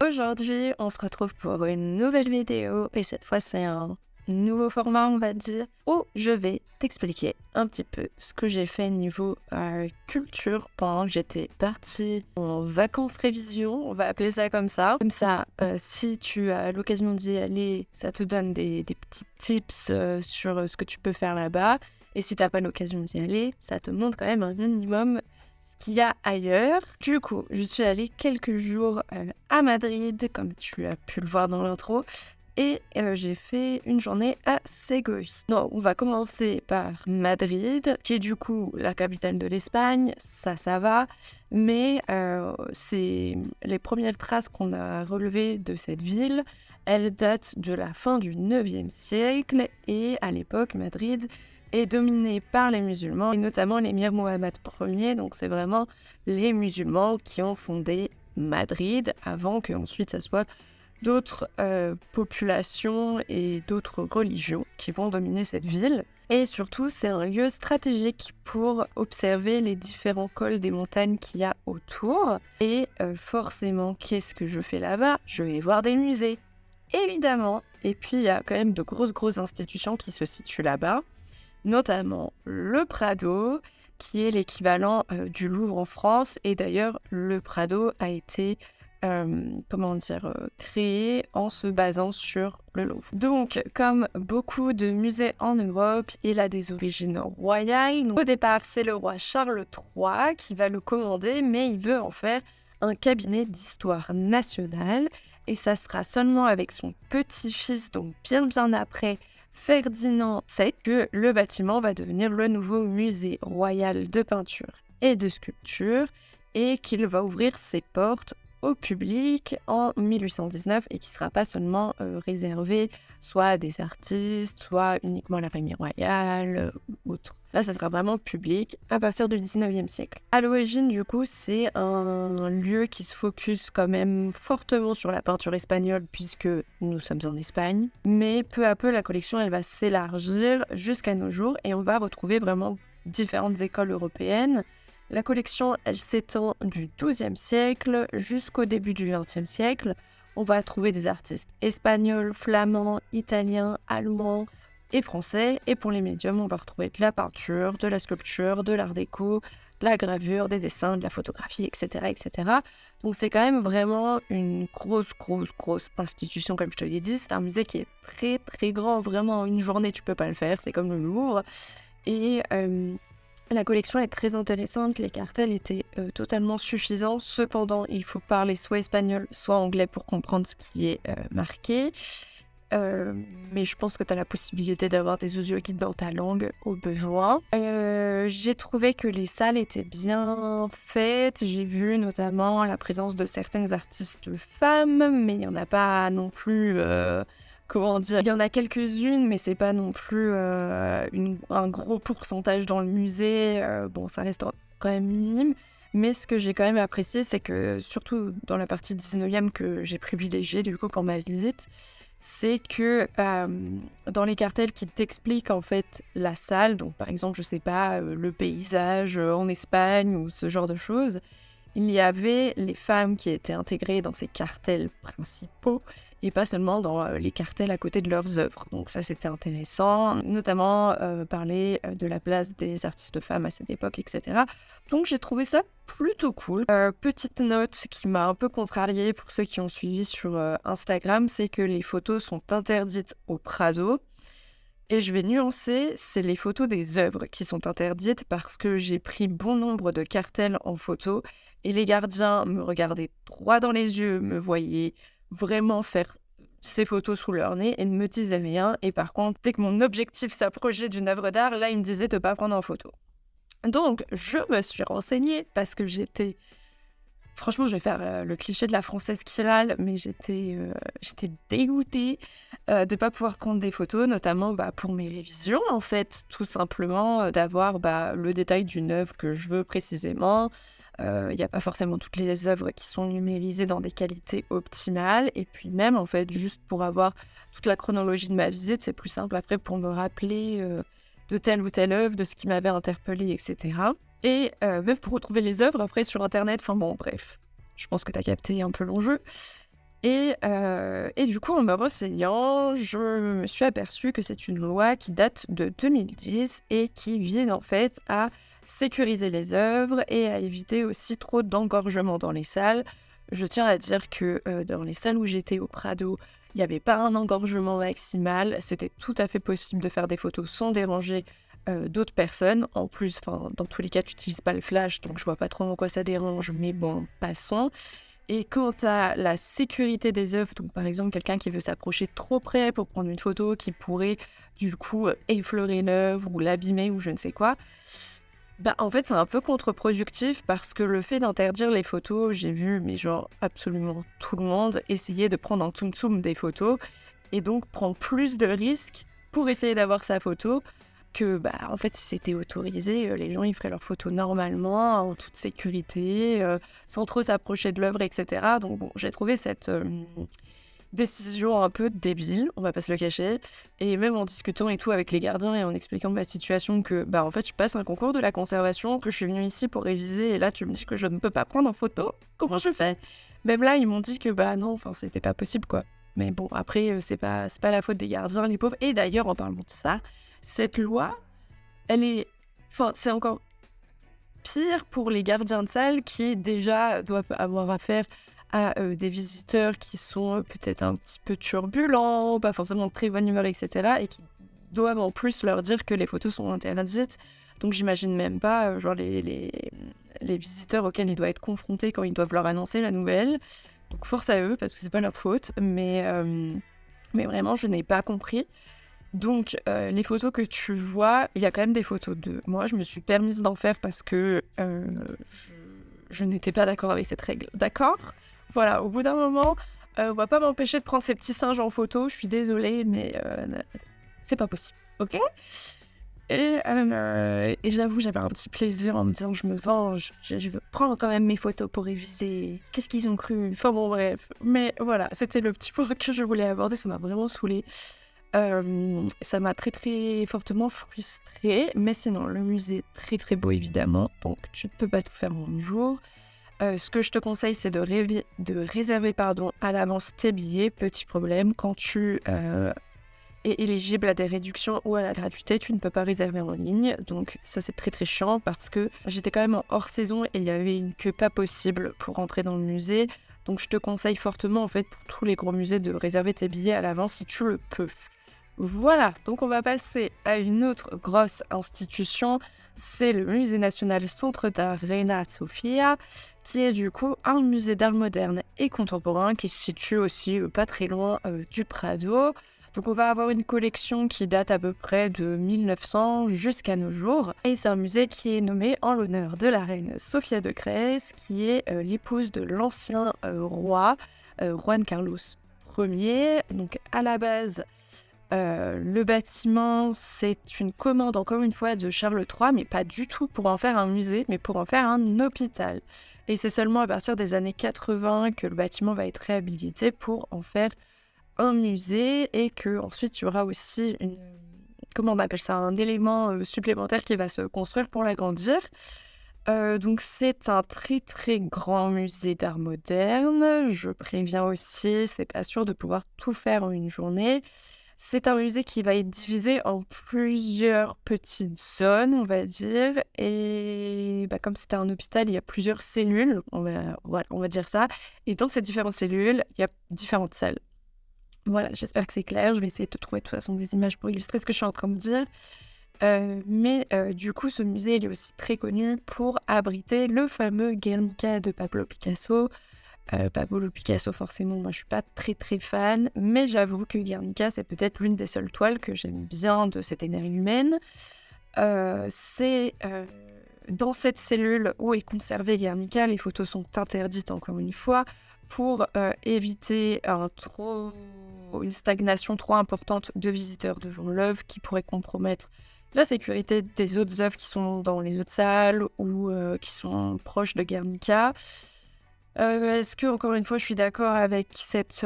Aujourd'hui, on se retrouve pour une nouvelle vidéo et cette fois c'est un nouveau format on va dire où je vais t'expliquer un petit peu ce que j'ai fait niveau culture pendant que j'étais partie en vacances révision, on va appeler ça comme ça. Comme ça, si tu as l'occasion d'y aller, ça te donne des petits tips sur ce que tu peux faire là-bas. Et si t'as pas l'occasion d'y aller, ça te montre quand même un minimum ce qu'il y a ailleurs. Du coup, je suis allée quelques jours à Madrid, comme tu as pu le voir dans l'intro, et j'ai fait une journée à Ségovie. Donc, on va commencer par Madrid, qui est du coup la capitale de l'Espagne, ça va, mais c'est les premières traces qu'on a relevées de cette ville. Elles datent de la fin du 9e siècle, et à l'époque, Madrid est dominée par les musulmans, et notamment l'émir Mohammed Ier, donc c'est vraiment les musulmans qui ont fondé Madrid, avant qu'ensuite ça soit d'autres populations et d'autres religions qui vont dominer cette ville. Et surtout, c'est un lieu stratégique pour observer les différents cols des montagnes qu'il y a autour. Et forcément, qu'est-ce que je fais là-bas ? Je vais voir des musées, évidemment. Et puis, il y a quand même de grosses institutions qui se situent là-bas, notamment le Prado, qui est l'équivalent du Louvre en France. Et d'ailleurs, le Prado a été créé en se basant sur le Louvre. Donc, comme beaucoup de musées en Europe, il a des origines royales. Donc, au départ, c'est le roi Charles III qui va le commander, mais il veut en faire un cabinet d'histoire nationale. Et ça sera seulement avec son petit-fils, donc bien après, Ferdinand VII, que le bâtiment va devenir le nouveau musée royal de peinture et de sculpture, et qu'il va ouvrir ses portes au public en 1819 et qui ne sera pas seulement réservé soit à des artistes, soit uniquement à la famille royale ou autre. Là, ça sera vraiment public à partir du 19e siècle. À l'origine, du coup, c'est un lieu qui se focus quand même fortement sur la peinture espagnole puisque nous sommes en Espagne. Mais peu à peu, la collection, elle va s'élargir jusqu'à nos jours et on va retrouver vraiment différentes écoles européennes. La collection, elle s'étend du XIIe siècle jusqu'au début du XXe siècle. On va trouver des artistes espagnols, flamands, italiens, allemands et français. Et pour les médiums, on va retrouver de la peinture, de la sculpture, de l'art déco, de la gravure, des dessins, de la photographie, etc., etc. Donc c'est quand même vraiment une grosse institution, comme je te l'ai dit. C'est un musée qui est très très grand, vraiment une journée tu peux pas le faire, c'est comme le Louvre. Et la collection est très intéressante, les cartels étaient totalement suffisants. Cependant, il faut parler soit espagnol, soit anglais pour comprendre ce qui est marqué. Mais je pense que tu as la possibilité d'avoir des audio-guides dans ta langue au besoin. J'ai trouvé que les salles étaient bien faites. J'ai vu notamment la présence de certaines artistes femmes, mais il n'y en a pas non plus... il y en a quelques-unes, mais c'est pas non plus un gros pourcentage dans le musée. Bon, ça reste quand même minime. Mais ce que j'ai quand même apprécié, c'est que, surtout dans la partie 19e que j'ai privilégiée du coup pour ma visite, c'est que dans les cartels qui t'expliquent en fait la salle, donc par exemple, je sais pas, le paysage en Espagne ou ce genre de choses, il y avait les femmes qui étaient intégrées dans ces cartels principaux et pas seulement dans les cartels à côté de leurs œuvres. Donc ça, c'était intéressant, notamment parler de la place des artistes femmes à cette époque, etc. Donc j'ai trouvé ça plutôt cool. Petite note qui m'a un peu contrariée pour ceux qui ont suivi sur Instagram, c'est que les photos sont interdites au Prado. Et je vais nuancer, c'est les photos des œuvres qui sont interdites parce que j'ai pris bon nombre de cartels en photo et les gardiens me regardaient droit dans les yeux, me voyaient vraiment faire ces photos sous leur nez et ne me disaient rien. Et par contre, dès que mon objectif s'approchait d'une œuvre d'art, là, ils me disaient de ne pas prendre en photo. Donc, je me suis renseignée parce que j'étais... Franchement, je vais faire le cliché de la Française qui râle, mais j'étais dégoûtée de ne pas pouvoir prendre des photos, notamment pour mes révisions, en fait, tout simplement, d'avoir le détail d'une œuvre que je veux précisément. Il n'y a pas forcément toutes les œuvres qui sont numérisées dans des qualités optimales, et puis même, en fait, juste pour avoir toute la chronologie de ma visite, c'est plus simple après pour me rappeler de telle ou telle œuvre, de ce qui m'avait interpellée, etc. Et même pour retrouver les œuvres après sur internet, enfin bon, bref, je pense que t'as capté un peu l'enjeu. Et du coup, en me renseignant, je me suis aperçue que c'est une loi qui date de 2010 et qui vise en fait à sécuriser les œuvres et à éviter aussi trop d'engorgement dans les salles. Je tiens à dire que dans les salles où j'étais au Prado, il n'y avait pas un engorgement maximal. C'était tout à fait possible de faire des photos sans déranger d'autres personnes. En plus, dans tous les cas, tu n'utilises pas le flash, donc je vois pas trop en quoi ça dérange, mais bon, passons. Et quant à la sécurité des œuvres, donc par exemple quelqu'un qui veut s'approcher trop près pour prendre une photo qui pourrait du coup effleurer l'œuvre ou l'abîmer ou je ne sais quoi, en fait c'est un peu contre-productif parce que le fait d'interdire les photos, j'ai vu mais genre absolument tout le monde essayer de prendre en tsum-tsum des photos et donc prendre plus de risques pour essayer d'avoir sa photo que en fait si c'était autorisé, les gens ils feraient leurs photos normalement, en toute sécurité, sans trop s'approcher de l'œuvre, etc. Donc bon, j'ai trouvé cette décision un peu débile, on va pas se le cacher. Et même en discutant et tout avec les gardiens et en expliquant ma situation que en fait je passe un concours de la conservation, que je suis venue ici pour réviser et là tu me dis que je ne peux pas prendre en photo, comment je fais? Même là ils m'ont dit que non, enfin c'était pas possible quoi. Mais bon après c'est pas la faute des gardiens les pauvres. Et d'ailleurs en parlant de ça, cette loi, elle est... Enfin, c'est encore pire pour les gardiens de salle qui déjà doivent avoir affaire à des visiteurs qui sont peut-être un petit peu turbulents, pas forcément de très bonne humeur, etc. Et qui doivent en plus leur dire que les photos sont interdites. Donc j'imagine même pas les visiteurs auxquels ils doivent être confrontés quand ils doivent leur annoncer la nouvelle. Donc force à eux, parce que c'est pas leur faute. Mais vraiment, je n'ai pas compris. Donc, les photos que tu vois, il y a quand même des photos de moi. Je me suis permise d'en faire parce que je n'étais pas d'accord avec cette règle. D'accord ? Voilà, au bout d'un moment, on va pas m'empêcher de prendre ces petits singes en photo. Je suis désolée, mais c'est pas possible. Ok ? Et j'avoue, j'avais un petit plaisir en me disant je me venge. Je veux prendre quand même mes photos pour réviser. Qu'est-ce qu'ils ont cru ? Enfin bon, bref. Mais voilà, c'était le petit point que je voulais aborder. Ça m'a vraiment saoulée. Ça m'a très très fortement frustrée, mais sinon le musée très très beau évidemment, donc tu ne peux pas tout faire en un jour. Ce que je te conseille c'est de réserver à l'avance tes billets. Petit problème, quand tu es éligible à des réductions ou à la gratuité, tu ne peux pas réserver en ligne, donc ça c'est très très chiant parce que j'étais quand même en hors saison et il y avait une queue pas possible pour rentrer dans le musée. Donc je te conseille fortement en fait pour tous les gros musées de réserver tes billets à l'avance si tu le peux. Voilà, donc on va passer à une autre grosse institution, c'est le Musée national Centre d'art Reina Sofia, qui est du coup un musée d'art moderne et contemporain qui se situe aussi pas très loin du Prado. Donc on va avoir une collection qui date à peu près de 1900 jusqu'à nos jours. Et c'est un musée qui est nommé en l'honneur de la reine Sofia de Grèce, qui est l'épouse de l'ancien roi, Juan Carlos Ier. Donc à la base... le bâtiment, c'est une commande encore une fois de Charles III, mais pas du tout pour en faire un musée, mais pour en faire un hôpital. Et c'est seulement à partir des années 80 que le bâtiment va être réhabilité pour en faire un musée et que ensuite il y aura aussi comment on appelle ça, un élément supplémentaire qui va se construire pour l'agrandir. Donc c'est un très très grand musée d'art moderne. Je préviens aussi, c'est pas sûr de pouvoir tout faire en une journée. C'est un musée qui va être divisé en plusieurs petites zones, on va dire. Et comme c'était un hôpital, il y a plusieurs cellules, on va dire ça. Et dans ces différentes cellules, il y a différentes salles. Voilà, j'espère que c'est clair. Je vais essayer de te trouver de toute façon des images pour illustrer ce que je suis en train de dire. Mais du coup, ce musée il est aussi très connu pour abriter le fameux Guernica de Pablo Picasso. Pablo Picasso, forcément, moi je suis pas très très fan, mais j'avoue que Guernica c'est peut-être l'une des seules toiles que j'aime bien de cette énergumène. C'est dans cette cellule où est conservé Guernica, les photos sont interdites encore une fois pour éviter une stagnation trop importante de visiteurs devant l'œuvre qui pourrait compromettre la sécurité des autres œuvres qui sont dans les autres salles ou qui sont proches de Guernica. Est-ce que, encore une fois, je suis d'accord avec cette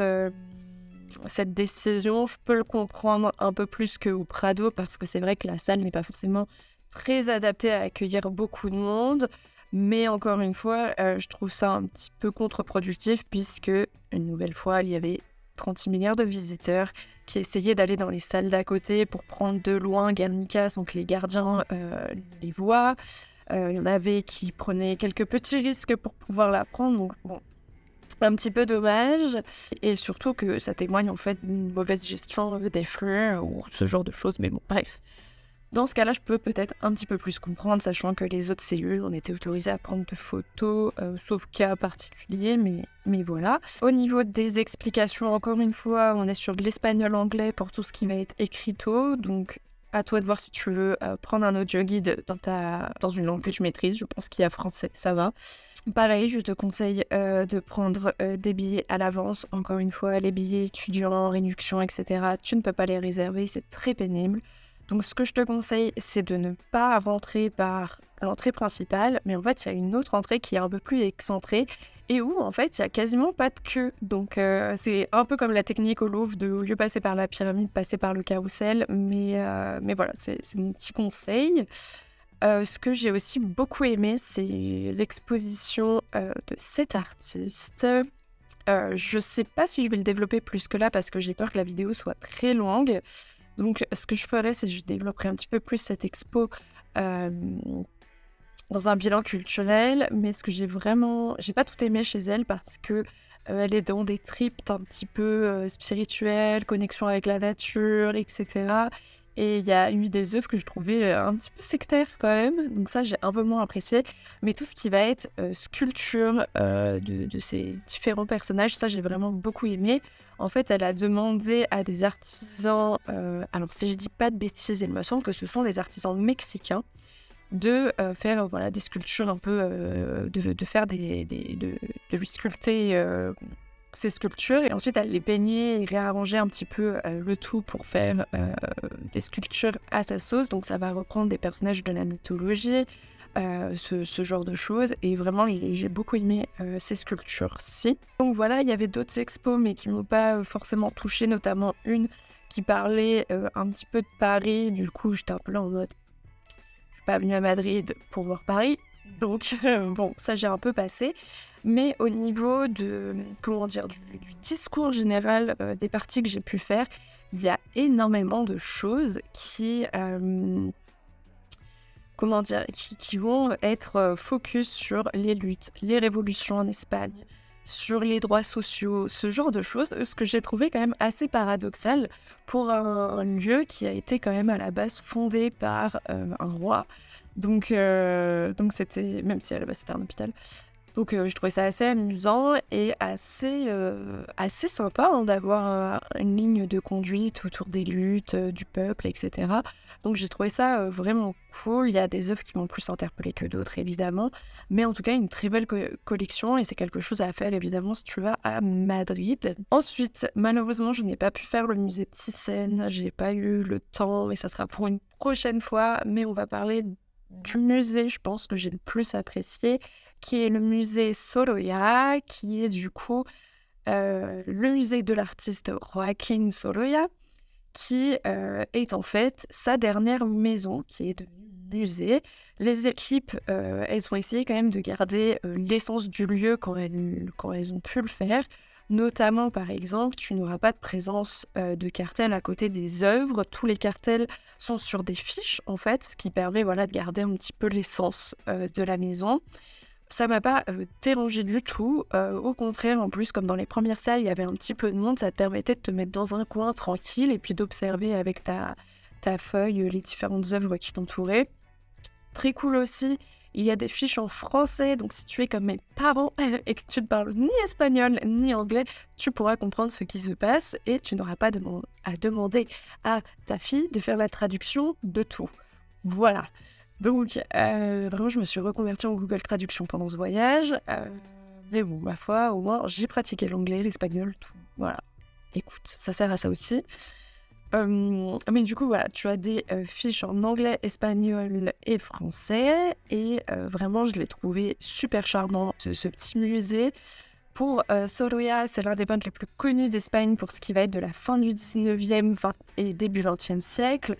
décision ? Je peux le comprendre un peu plus qu'au Prado, parce que c'est vrai que la salle n'est pas forcément très adaptée à accueillir beaucoup de monde. Mais encore une fois, je trouve ça un petit peu contre-productif puisque, une nouvelle fois, il y avait 36 milliards de visiteurs qui essayaient d'aller dans les salles d'à côté pour prendre de loin Guernica sans que les gardiens les voient. Il y en avait qui prenaient quelques petits risques pour pouvoir la prendre, donc bon, un petit peu dommage. Et surtout que ça témoigne en fait d'une mauvaise gestion des flux ou ce genre de choses, mais bon, bref. Dans ce cas-là, je peux peut-être un petit peu plus comprendre, sachant que les autres cellules, on était autorisés à prendre de photos, sauf cas particuliers, mais voilà. Au niveau des explications, encore une fois, on est sur de l'espagnol-anglais pour tout ce qui va être écrito, donc à toi de voir si tu veux prendre un audio guide dans une langue que tu maîtrises. Je pense qu'il y a français, ça va. Pareil, je te conseille de prendre des billets à l'avance. Encore une fois, les billets étudiants, réduction, etc., tu ne peux pas les réserver, c'est très pénible. Donc ce que je te conseille, c'est de ne pas rentrer par l'entrée principale, mais en fait, il y a une autre entrée qui est un peu plus excentrée et où, en fait, il n'y a quasiment pas de queue. Donc c'est un peu comme la technique au Louvre de, au lieu de passer par la pyramide, passer par le carrousel. Mais voilà, c'est mon petit conseil. Ce que j'ai aussi beaucoup aimé, c'est l'exposition de cet artiste. Je sais pas si je vais le développer plus que là parce que j'ai peur que la vidéo soit très longue. Donc, ce que je ferais, c'est que je développerai un petit peu plus cette expo dans un bilan culturel. Mais ce que j'ai pas tout aimé chez elle parce que elle est dans des trips un petit peu spirituels, connexion avec la nature, etc. Et il y a eu des œuvres que je trouvais un petit peu sectaires quand même. Donc ça, j'ai un peu moins apprécié. Mais tout ce qui va être sculpture de ces différents personnages, ça, j'ai vraiment beaucoup aimé. En fait, elle a demandé à des artisans, alors si je dis pas de bêtises, il me semble que ce sont des artisans mexicains, de faire voilà, des sculptures un peu, de faire de lui sculpter ces sculptures, et ensuite elle les peignait et réarrangeait un petit peu le tout pour faire des sculptures à sa sauce. Donc ça va reprendre des personnages de la mythologie, ce genre de choses, et vraiment j'ai beaucoup aimé ces sculptures-ci. Donc voilà, il y avait d'autres expos mais qui m'ont pas forcément touchée, notamment une qui parlait un petit peu de Paris. Du coup j'étais un peu là en mode, je suis pas venue à Madrid pour voir Paris, donc bon, ça j'ai un peu passé. Mais au niveau de, comment dire, du discours général des parties que j'ai pu faire, il y a énormément de choses qui vont être focus sur les luttes, les révolutions en Espagne, sur les droits sociaux, ce genre de choses, ce que j'ai trouvé quand même assez paradoxal pour un lieu qui a été quand même à la base fondé par un roi. Donc c'était, même si à la base c'était un hôpital. Donc je trouvais ça assez amusant et assez sympa d'avoir une ligne de conduite autour des luttes du peuple, etc. Donc j'ai trouvé ça vraiment cool. Il y a des œuvres qui m'ont plus interpellée que d'autres, évidemment. Mais en tout cas, une très belle collection et c'est quelque chose à faire, évidemment, si tu vas à Madrid. Ensuite, malheureusement, je n'ai pas pu faire le musée de Thyssen. J'ai pas eu le temps, mais ça sera pour une prochaine fois. Mais on va parler du musée, je pense, que j'ai le plus apprécié, qui est le musée Sorolla, qui est du coup le musée de l'artiste Joaquín Sorolla, qui est en fait sa dernière maison, qui est devenue musée. Les équipes, elles ont essayé quand même de garder l'essence du lieu quand elles ont pu le faire. Notamment, par exemple, tu n'auras pas de présence de cartels à côté des œuvres. Tous les cartels sont sur des fiches, en fait, ce qui permet voilà, de garder un petit peu l'essence de la maison. Ça m'a pas dérangé du tout. Au contraire, en plus, comme dans les premières salles, il y avait un petit peu de monde, ça te permettait de te mettre dans un coin tranquille et puis d'observer avec ta feuille les différentes œuvres qui t'entouraient. Très cool aussi, il y a des fiches en français, donc si tu es comme mes parents et que tu ne parles ni espagnol ni anglais, tu pourras comprendre ce qui se passe et tu n'auras pas à demander à ta fille de faire la traduction de tout. Voilà. Donc, vraiment, je me suis reconvertie en Google Traduction pendant ce voyage. Mais bon, ma foi, au moins, j'ai pratiqué l'anglais, l'espagnol, tout. Voilà. Écoute, ça sert à ça aussi. Mais du coup, voilà, tu as des fiches en anglais, espagnol et français. Et vraiment, je l'ai trouvé super charmant, ce petit musée. Pour Sorolla, c'est l'un des peintres les plus connus d'Espagne pour ce qui va être de la fin du 19e et début 20e siècle.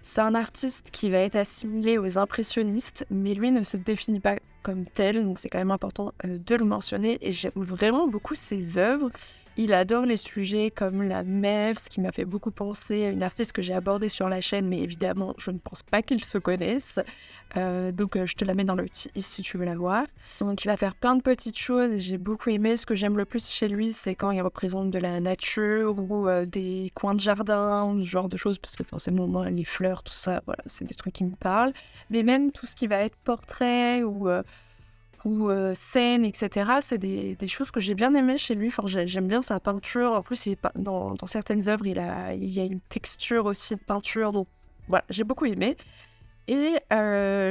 C'est un artiste qui va être assimilé aux impressionnistes, mais lui ne se définit pas comme tel, donc c'est quand même important de le mentionner. Et j'aime vraiment beaucoup ses œuvres. Il adore les sujets comme la mer, ce qui m'a fait beaucoup penser à une artiste que j'ai abordée sur la chaîne, mais évidemment, je ne pense pas qu'ils se connaissent. Donc, je te la mets dans le petit i si tu veux la voir. Donc, il va faire plein de petites choses et j'ai beaucoup aimé. Ce que j'aime le plus chez lui, c'est quand il représente de la nature ou des coins de jardin, ce genre de choses, parce que forcément, moi, les fleurs, tout ça, voilà, c'est des trucs qui me parlent. Mais même tout ce qui va être portrait ou scène, etc. C'est des choses que j'ai bien aimées chez lui. Enfin, j'aime bien sa peinture. En plus, dans certaines œuvres, il y a une texture aussi de peinture. Donc voilà, j'ai beaucoup aimé. Et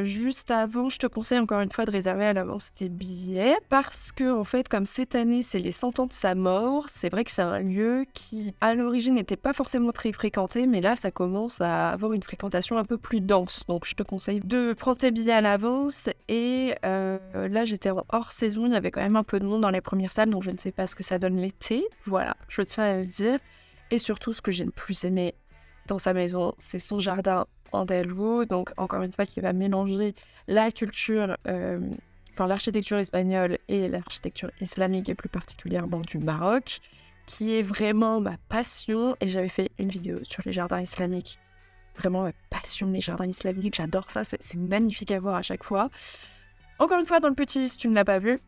juste avant, je te conseille encore une fois de réserver à l'avance tes billets parce que, en fait, comme cette année, c'est les 100 ans de sa mort, c'est vrai que c'est un lieu qui, à l'origine, n'était pas forcément très fréquenté, mais là, ça commence à avoir une fréquentation un peu plus dense. Donc, je te conseille de prendre tes billets à l'avance. Et là, j'étais en hors saison, il y avait quand même un peu de monde dans les premières salles, donc je ne sais pas ce que ça donne l'été. Voilà, je tiens à le dire. Et surtout, ce que j'ai le plus aimé dans sa maison, c'est son jardin andalou, donc encore une fois qui va mélanger la culture, l'architecture espagnole et l'architecture islamique et plus particulièrement du Maroc, qui est vraiment ma passion. Et j'avais fait une vidéo sur les jardins islamiques, vraiment ma passion, les jardins islamiques, j'adore ça, c'est magnifique à voir à chaque fois. Encore une fois dans le petit, si tu ne l'as pas vu.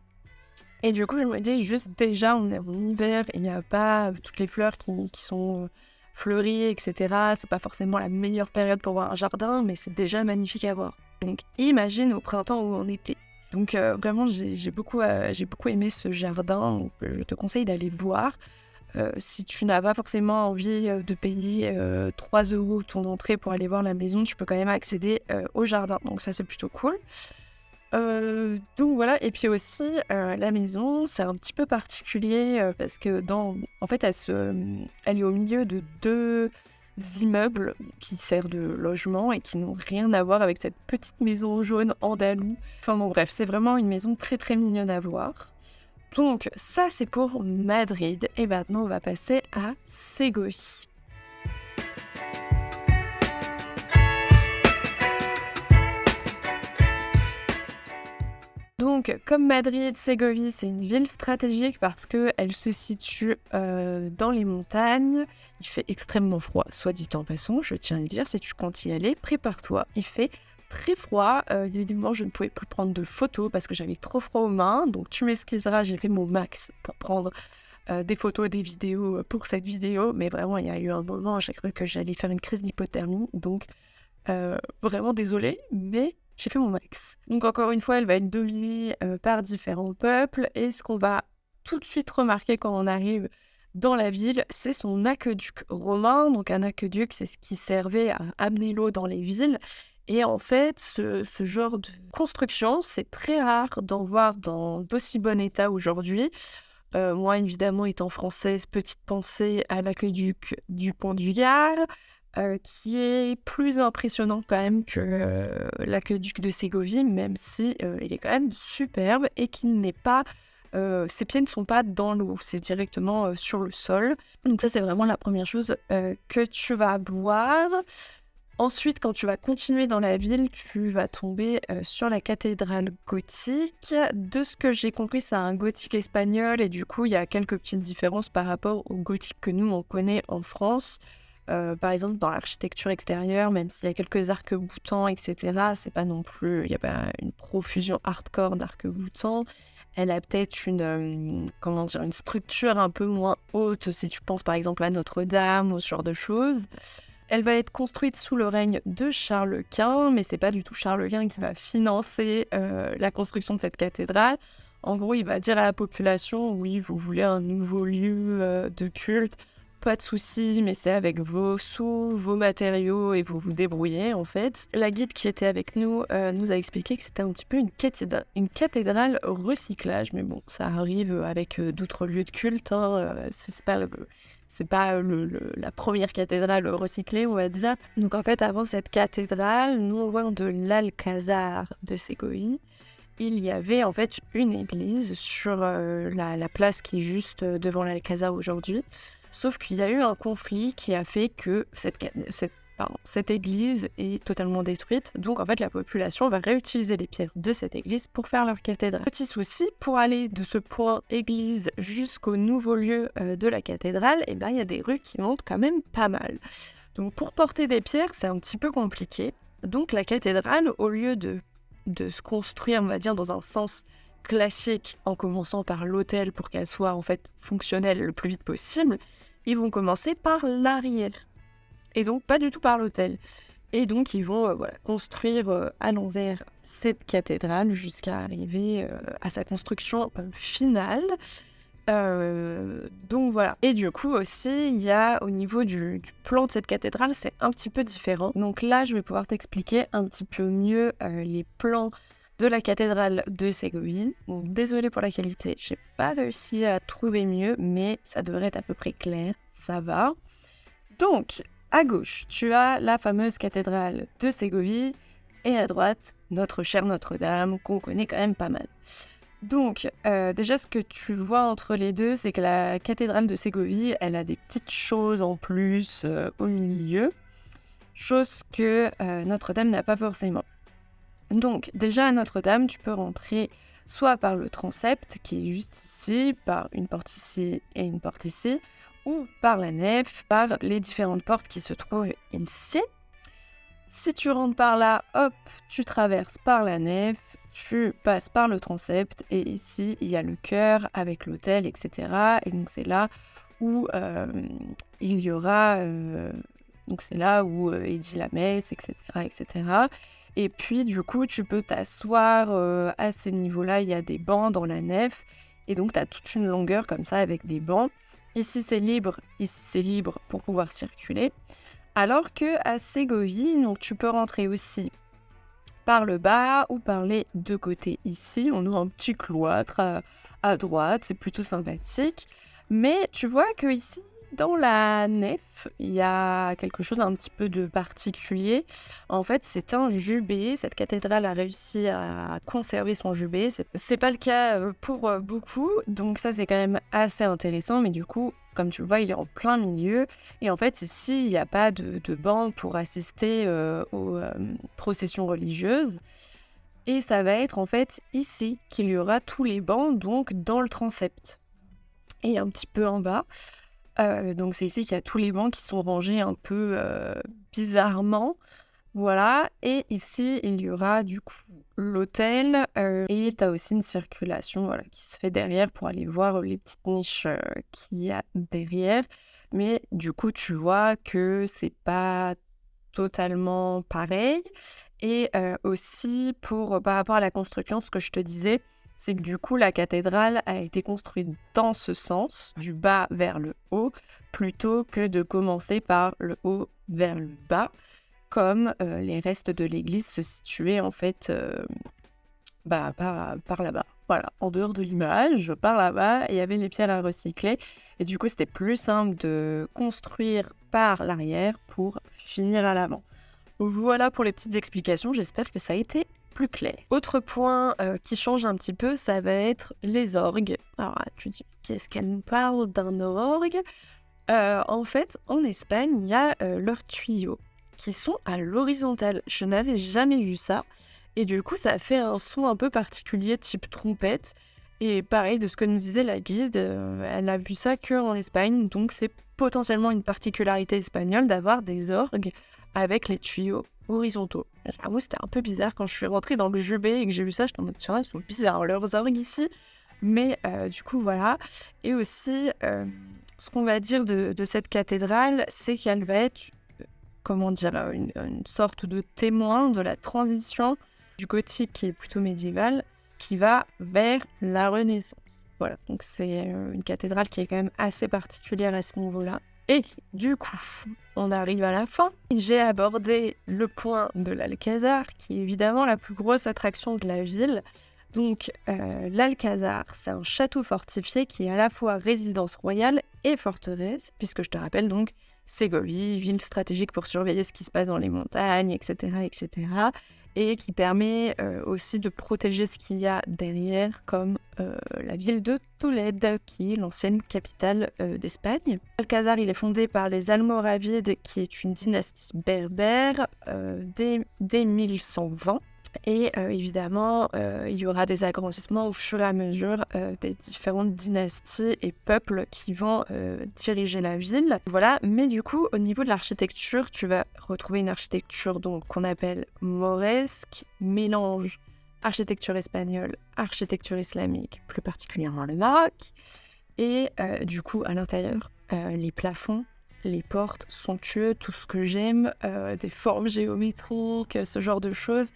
Et du coup je me dis juste déjà on est en hiver, il n'y a pas toutes les fleurs qui sont fleuries, etc. C'est pas forcément la meilleure période pour voir un jardin, mais c'est déjà magnifique à voir. Donc imagine au printemps ou en été. Donc vraiment j'ai beaucoup aimé ce jardin, donc je te conseille d'aller voir. Si tu n'as pas forcément envie de payer 3 € ton entrée pour aller voir la maison, tu peux quand même accéder au jardin. Donc ça c'est plutôt cool. Donc voilà, et puis aussi la maison, c'est un petit peu particulier parce que en fait, elle est au milieu de 2 immeubles qui servent de logement et qui n'ont rien à voir avec cette petite maison jaune andalouse. Enfin bon, bref, c'est vraiment une maison très très mignonne à voir. Donc ça, c'est pour Madrid. Et maintenant, on va passer à Ségovie. Donc, comme Madrid, Ségovie, c'est une ville stratégique parce qu'elle se situe dans les montagnes. Il fait extrêmement froid, soit dit en passant, je tiens à le dire. Si tu comptes y aller, prépare-toi. Il fait très froid. Évidemment, je ne pouvais plus prendre de photos parce que j'avais trop froid aux mains. Donc, tu m'excuseras, j'ai fait mon max pour prendre des photos et des vidéos pour cette vidéo. Mais vraiment, il y a eu un moment, j'ai cru que j'allais faire une crise d'hypothermie. Donc, vraiment désolée, mais j'ai fait mon max. Donc encore une fois, elle va être dominée par différents peuples. Et ce qu'on va tout de suite remarquer quand on arrive dans la ville, c'est son aqueduc romain. Donc un aqueduc, c'est ce qui servait à amener l'eau dans les villes. Et en fait, ce genre de construction, c'est très rare d'en voir dans d'aussi bon état aujourd'hui. Moi, évidemment, étant française, petite pensée à l'aqueduc du Pont du Gard, qui est plus impressionnant quand même que l'aqueduc de Ségovie, même si il est quand même superbe et qu'il n'est pas... ses pieds ne sont pas dans l'eau, c'est directement sur le sol. Donc ça, c'est vraiment la première chose que tu vas voir. Ensuite, quand tu vas continuer dans la ville, tu vas tomber sur la cathédrale gothique. De ce que j'ai compris, c'est un gothique espagnol et du coup, il y a quelques petites différences par rapport au gothique que nous, on connaît en France. Par exemple, dans l'architecture extérieure, même s'il y a quelques arcs-boutants, etc., c'est pas non plus... Il n'y a pas une profusion hardcore d'arcs-boutants. Elle a peut-être une structure un peu moins haute, si tu penses par exemple à Notre-Dame ou ce genre de choses. Elle va être construite sous le règne de Charles Quint, mais c'est pas du tout Charles Quint qui va financer la construction de cette cathédrale. En gros, il va dire à la population, oui, vous voulez un nouveau lieu de culte, pas de souci, mais c'est avec vos sous, vos matériaux et vous vous débrouillez en fait. La guide qui était avec nous nous a expliqué que c'était un petit peu une cathédrale recyclage, mais bon, ça arrive avec d'autres lieux de culte, hein, c'est pas la première cathédrale recyclée, on va dire. Donc en fait, avant cette cathédrale, non loin de l'Alcazar de Ségovie, il y avait en fait une église sur la place qui est juste devant l'Alcazar aujourd'hui. Sauf qu'il y a eu un conflit qui a fait que cette cette église est totalement détruite. Donc en fait, la population va réutiliser les pierres de cette église pour faire leur cathédrale. Petit souci, pour aller de ce point église jusqu'au nouveau lieu de la cathédrale, il y a des rues qui montent quand même pas mal. Donc pour porter des pierres, c'est un petit peu compliqué. Donc la cathédrale, au lieu de se construire, on va dire, dans un sens classique, en commençant par l'autel pour qu'elle soit en fait fonctionnelle le plus vite possible, ils vont commencer par l'arrière. Et donc pas du tout par l'autel. Et donc ils vont construire à l'envers cette cathédrale jusqu'à arriver à sa construction finale. Donc voilà. Et du coup aussi, il y a au niveau du plan de cette cathédrale, c'est un petit peu différent. Donc là, je vais pouvoir t'expliquer un petit peu mieux les plans de la cathédrale de Ségovie. Donc désolée pour la qualité, j'ai pas réussi à trouver mieux, mais ça devrait être à peu près clair, ça va. Donc, à gauche, tu as la fameuse cathédrale de Ségovie, et à droite, notre chère Notre-Dame, qu'on connaît quand même pas mal. Donc, déjà, ce que tu vois entre les deux, c'est que la cathédrale de Ségovie, elle a des petites choses en plus au milieu, chose que Notre-Dame n'a pas forcément. Donc, déjà à Notre-Dame, tu peux rentrer soit par le transept, qui est juste ici, par une porte ici et une porte ici, ou par la nef, par les différentes portes qui se trouvent ici. Si tu rentres par là, hop, tu traverses par la nef, tu passes par le transept, et ici, il y a le chœur avec l'autel, etc. Et donc, c'est là où il y aura... donc, c'est là où il dit la messe, etc., etc. Et puis, du coup, tu peux t'asseoir à ces niveaux-là. Il y a des bancs dans la nef. Et donc, tu as toute une longueur comme ça avec des bancs. Ici, c'est libre pour pouvoir circuler. Alors qu'à Ségovie, donc, tu peux rentrer aussi par le bas ou par les deux côtés ici. On a un petit cloître à droite. C'est plutôt sympathique. Mais tu vois que ici, dans la nef, il y a quelque chose un petit peu de particulier. En fait, c'est un jubé. Cette cathédrale a réussi à conserver son jubé. C'est pas le cas pour beaucoup. Donc ça, c'est quand même assez intéressant. Mais du coup, comme tu le vois, il est en plein milieu. Et en fait, ici, il n'y a pas de banc pour assister aux processions religieuses. Et ça va être en fait ici qu'il y aura tous les bancs, donc dans le transept. Et un petit peu en bas. Donc c'est ici qu'il y a tous les bancs qui sont rangés un peu bizarrement. Voilà, et ici il y aura du coup l'autel et tu as aussi une circulation qui se fait derrière pour aller voir les petites niches qu'il y a derrière. Mais du coup tu vois que c'est pas totalement pareil. Et aussi par rapport à la construction, ce que je te disais, c'est que du coup, la cathédrale a été construite dans ce sens, du bas vers le haut, plutôt que de commencer par le haut vers le bas, comme les restes de l'église se situaient en fait par là-bas. Voilà, en dehors de l'image, par là-bas, il y avait les pierres à recycler. Et du coup, c'était plus simple de construire par l'arrière pour finir à l'avant. Voilà pour les petites explications, j'espère que ça a été plus clair. Autre point qui change un petit peu, ça va être les orgues. Alors tu dis, qu'est-ce qu'elle nous parle d'un orgue? En fait, en Espagne, il y a leurs tuyaux qui sont à l'horizontale. Je n'avais jamais vu ça. Et du coup, ça fait un son un peu particulier, type trompette. Et pareil, de ce que nous disait la guide, elle a vu ça qu'en Espagne. Donc c'est potentiellement une particularité espagnole d'avoir des orgues avec les tuyaux horizontaux. J'avoue, c'était un peu bizarre quand je suis rentrée dans le jubé et que j'ai vu ça, j'étais en mode, tiens, ils sont bizarres leurs orgues ici. Mais du coup, voilà. Et aussi, ce qu'on va dire de cette cathédrale, c'est qu'elle va être, une sorte de témoin de la transition du gothique, qui est plutôt médiéval, qui va vers la Renaissance. Voilà, donc c'est une cathédrale qui est quand même assez particulière à ce niveau-là. Et du coup, on arrive à la fin. J'ai abordé le point de l'Alcazar, qui est évidemment la plus grosse attraction de la ville. Donc, l'Alcazar, c'est un château fortifié qui est à la fois résidence royale et forteresse, puisque je te rappelle donc, Ségovie, ville stratégique pour surveiller ce qui se passe dans les montagnes, etc., etc., et qui permet aussi de protéger ce qu'il y a derrière, comme la ville de Tolède, qui est l'ancienne capitale d'Espagne. Alcázar, il est fondé par les Almoravides, qui est une dynastie berbère dès 1120. Et évidemment, il y aura des agrandissements au fur et à mesure des différentes dynasties et peuples qui vont diriger la ville. Voilà, mais du coup, au niveau de l'architecture, tu vas retrouver une architecture donc, qu'on appelle mauresque, mélange architecture espagnole, architecture islamique, plus particulièrement le Maroc. Et du coup, à l'intérieur, les plafonds, les portes somptueux, tout ce que j'aime, des formes géométriques, ce genre de choses.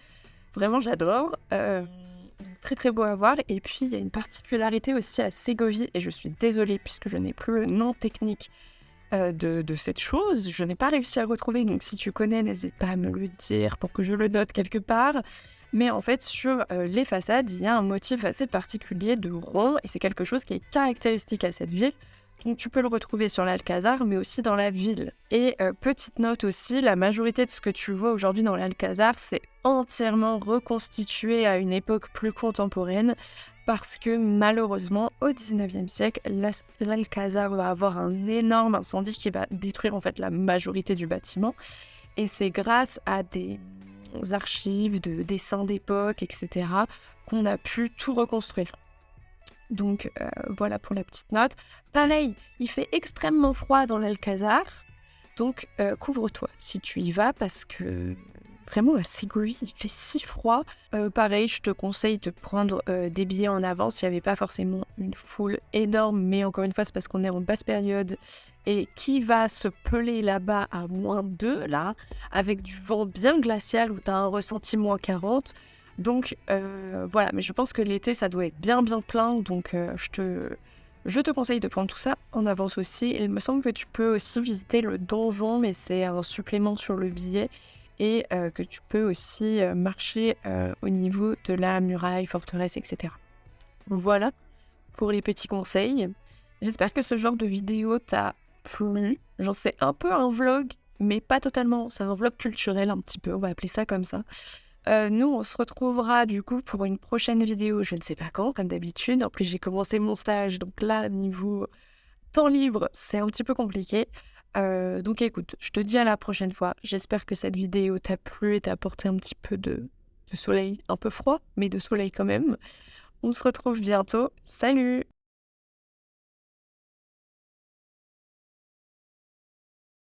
Vraiment, j'adore. Très très beau à voir. Et puis, il y a une particularité aussi à Ségovie, et je suis désolée puisque je n'ai plus le nom technique de cette chose. Je n'ai pas réussi à le retrouver, donc si tu connais, n'hésite pas à me le dire pour que je le note quelque part. Mais en fait, sur les façades, il y a un motif assez particulier de rond, et c'est quelque chose qui est caractéristique à cette ville. Donc tu peux le retrouver sur l'Alcázar, mais aussi dans la ville. Et petite note aussi, la majorité de ce que tu vois aujourd'hui dans l'Alcázar, c'est entièrement reconstitué à une époque plus contemporaine, parce que malheureusement, au 19e siècle, l'Alcázar va avoir un énorme incendie qui va détruire en fait la majorité du bâtiment. Et c'est grâce à des archives de dessins d'époque, etc., qu'on a pu tout reconstruire. Donc voilà pour la petite note. Pareil, il fait extrêmement froid dans l'Alcázar, donc couvre-toi si tu y vas, parce que vraiment à Ségovie il fait si froid. Pareil, je te conseille de prendre des billets en avance. Il n'y avait pas forcément une foule énorme, mais encore une fois c'est parce qu'on est en basse période. Et qui va se peler là-bas à -2 là, avec du vent bien glacial où tu as un ressenti -40. Donc voilà, mais je pense que l'été ça doit être bien plein, donc je te conseille de prendre tout ça en avance aussi. Il me semble que tu peux aussi visiter le donjon, mais c'est un supplément sur le billet, et que tu peux aussi marcher au niveau de la muraille, forteresse, etc. Voilà pour les petits conseils. J'espère que ce genre de vidéo t'a plu. J'en sais un peu un vlog, mais pas totalement. C'est un vlog culturel un petit peu, on va appeler ça comme ça. Nous, on se retrouvera du coup pour une prochaine vidéo, je ne sais pas quand, comme d'habitude. En plus, j'ai commencé mon stage, donc là, niveau temps libre, c'est un petit peu compliqué. Donc écoute, je te dis à la prochaine fois. J'espère que cette vidéo t'a plu et t'a apporté un petit peu de soleil, un peu froid, mais de soleil quand même. On se retrouve bientôt. Salut!